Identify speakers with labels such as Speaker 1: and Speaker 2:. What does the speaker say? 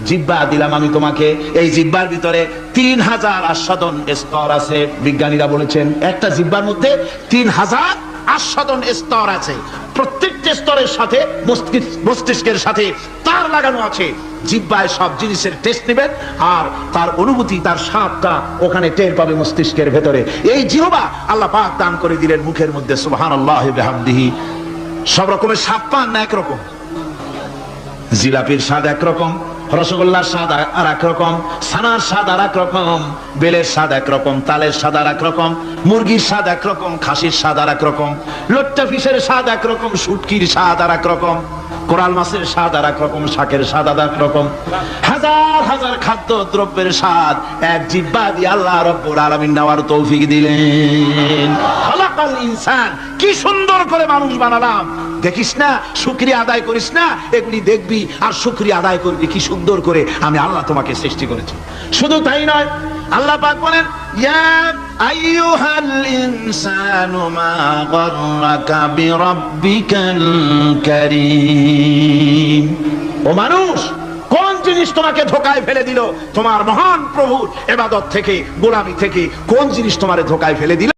Speaker 1: জিহ্বা দিলাম আমি তোমাকে, এই জিহ্বার ভিতরে 3000 আস্বাদন স্তর আছে। বিজ্ঞানীরা বলেছেন একটা জিহ্বার মধ্যে 3000 আস্বাদন স্তর আছে। প্রত্যেকটা স্তরের সাথে মস্তিষ্কের সাথে তার লাগানো আছে। জিহ্বায় সব জিনিসের টেস্ট নেবেন, আর তার অনুভূতি, তার স্বাদটা ওখানে টের পাবে মস্তিষ্কের ভেতরে। এই জিহ্বা আল্লাহ পাক দান করে দিলেন মুখের মধ্যে। সুবহানাল্লাহি ওয়া বিহামদিহি। সব রকমের স্বাদ পান না একরকম? জিলাপির স্বাদ একরকম, রসগোল্লার স্বাদ আর এক রকম, ছানার স্বাদ আর এক রকম, বেলের স্বাদ একরকম, তালের স্বাদ আর এক রকম, মুরগির স্বাদ একরকম, খাসির স্বাদ আর এক রকম, লট্টা ফিশের স্বাদ একরকম, শুটকির স্বাদ আর এক রকম, কোরাল মাছের স্বাদ আর এক রকম, শাকের স্বাদ আর এক রকম। হাজার হাজার খাদ্য দ্রব্যের স্বাদ এক জিহ্বা দিয়ে আল্লাহ রব্বুল আলামিন নেওয়ার তৌফিক দিলেন। খালাকাল ইনসান, কি সুন্দর করে মানুষ বানালাম। দেখিস না, শুকরিয়া আদায় করিস না, এগুলি দেখবি আর শুকরিয়া আদায় করবি কি সুন্দর করে আমি আল্লাহ তোমাকে সৃষ্টি করেছি। শুধু তাই নয়, আল্লাহ পাক বলেন ইয়া আইয়ুহাল ইনসানু মা গাররাকা বিরাব্বিকাল কারীম। ও মানুষ, কোন জিনিস তোমাকে ধোঁকায় ফেলে দিল? তোমার মহান প্রভুর ইবাদত থেকে, গোলামি থেকে কোন জিনিস তোমারে ধোঁকায় ফেলে দিল?